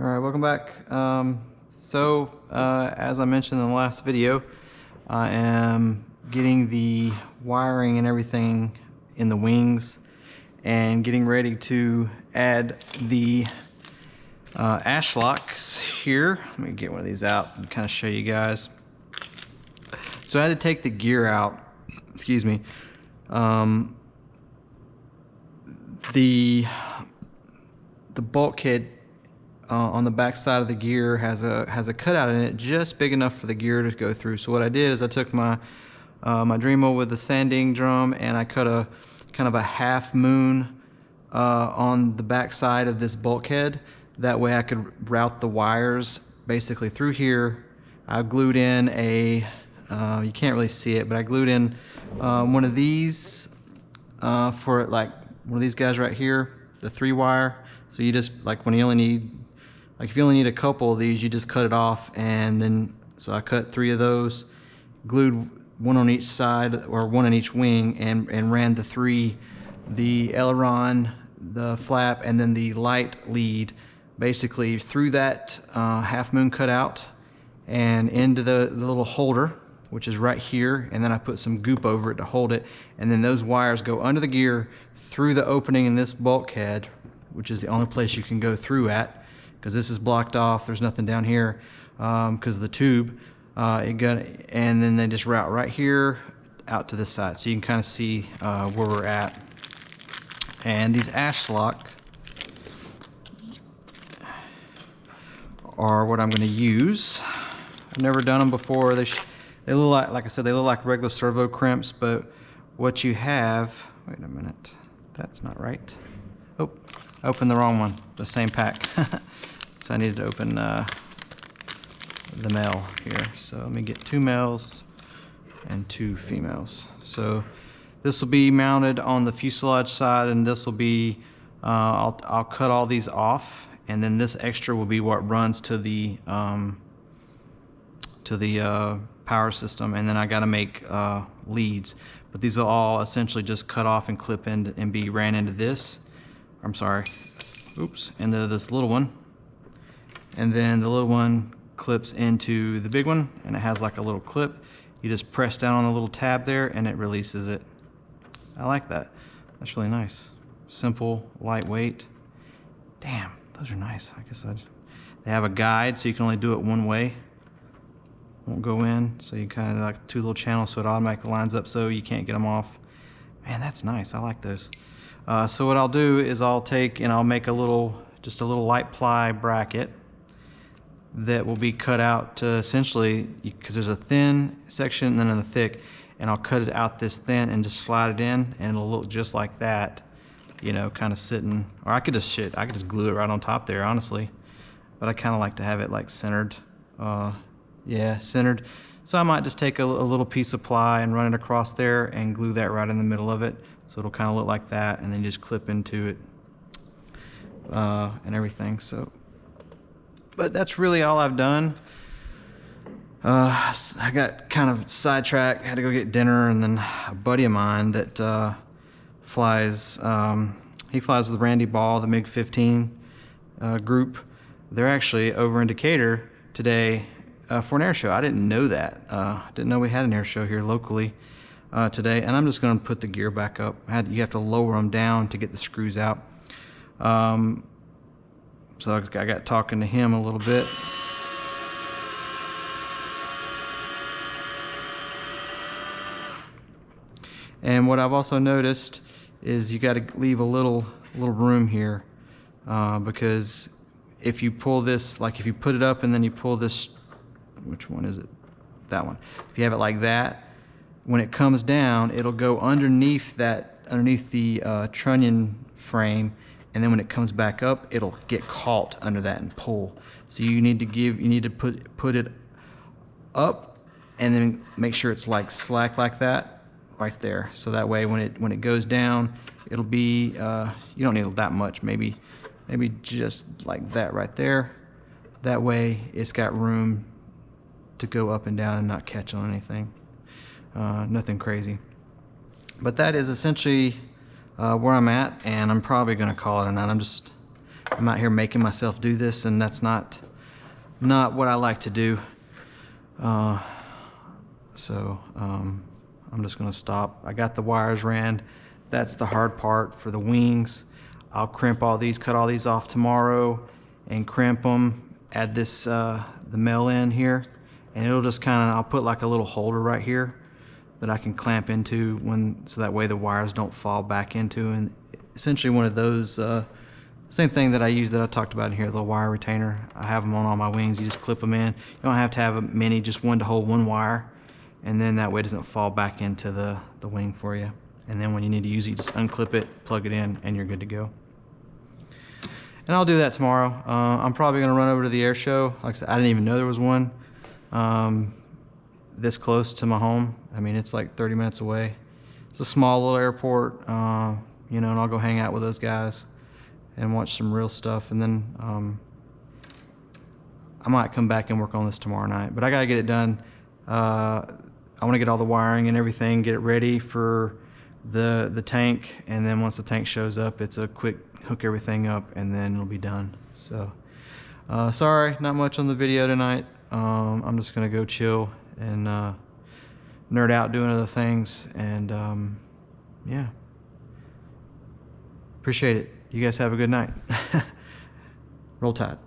All right, welcome back. As I mentioned in the last video, I am getting the wiring and everything in the wings and getting ready to add the ash locks here. Let me get one of these out and kind of show you guys. So I had to take the gear out, excuse me. The bulkhead on the back side of the gear has a cutout in it just big enough for the gear to go through. So what I did is I took my my Dremel with the sanding drum and I cut a kind of a half moon on the back side of this bulkhead. That way I could route the wires basically through here. I glued in a you can't really see it, but I glued in one of these for like one of these guys right here, the 3-wire. So you just, like, when you only need, like, if you only need a couple of these, you just cut it off. And then so I cut 3 of those, glued one on each side or one on each wing, and ran the 3, the aileron, the flap, and then the light lead basically through that half moon cutout and into the little holder, which is right here, and then I put some goop over it to hold it, and then those wires go under the gear through the opening in this bulkhead, which is the only place you can go through at, because this is blocked off. There's nothing down here because of the tube. And then they just route right here out to this side, so you can kind of see where we're at. And these ash locks are what I'm going to use. I've never done them before. They look like I said, they look like regular servo crimps, but what you have, wait a minute, that's not right. Oh, I opened the wrong one, the same pack. So I needed to open the male here. So let me get 2 males and 2 females. So this will be mounted on the fuselage side, and this will be, I'll cut all these off, and then this extra will be what runs to the power system, and then I got to make leads, but these will all essentially just cut off and clip in and be ran into this. I'm sorry, oops, into this little one, and then the little one clips into the big one, and it has like a little clip. You just press down on the little tab there, and it releases it. I like that. That's really nice. Simple, lightweight. Damn, those are nice. I guess they have a guide, so you can only do it one way. Won't go in, so you kind of like 2 little channels, so it automatically lines up so you can't get them off. Man, that's nice. I like those. So what I'll do is I'll take and I'll make just a little light ply bracket that will be cut out to essentially, because there's a thin section and then a thick, and I'll cut it out this thin and just slide it in, and it'll look just like that, you know, kind of sitting. Or I could just glue it right on top there, honestly. But I kind of like to have it like centered. Yeah, centered. So I might just take a little piece of ply and run it across there and glue that right in the middle of it, so it'll kind of look like that, and then just clip into it and everything. So, but that's really all I've done. I got kind of sidetracked, had to go get dinner, and then a buddy of mine that flies, he flies with Randy Ball, the MiG-15 group. They're actually over in Decatur today for an air show. I didn't know that. Didn't know we had an air show here locally today. And I'm just going to put the gear back up. You have to lower them down to get the screws out. So I got talking to him a little bit. And what I've also noticed is you got to leave a little room here because if you pull this, like if you put it up and then you pull this, which one is it? That one. If you have it like that, when it comes down, it'll go underneath the trunnion frame, and then when it comes back up, it'll get caught under that and pull. So you need to put it up, and then make sure it's like slack like that, right there. So that way, when it goes down, it'll be you don't need that much, maybe just like that right there. That way, it's got room to go up and down and not catch on anything. Nothing crazy. But that is essentially where I'm at, and I'm probably going to call it a night. I'm I'm out here making myself do this, and that's not what I like to do. So I'm just gonna stop. I got the wires ran. That's the hard part for the wings. I'll crimp all these, cut all these off tomorrow and crimp them, add this, the male end here, and it'll just I'll put like a little holder right here that I can clamp into so that way the wires don't fall back into, and essentially one of those, same thing that I use that I talked about in here, the little wire retainer. I have them on all my wings. You just clip them in. You don't have to have many, just one to hold one wire, and then that way it doesn't fall back into the wing for you. And then when you need to use it, you just unclip it, plug it in, and you're good to go. And I'll do that tomorrow. I'm probably gonna run over to the air show. Like I said, I didn't even know there was one this close to my home. I mean, it's like 30 minutes away. It's a small little airport, you know, and I'll go hang out with those guys and watch some real stuff. And then I might come back and work on this tomorrow night, but I gotta get it done. I wanna get all the wiring and everything, get it ready for the tank, and then once the tank shows up, it's a quick hook everything up and then it'll be done. So sorry, not much on the video tonight. I'm just gonna go chill and nerd out doing other things, and yeah, appreciate it. You guys have a good night. Roll Tide.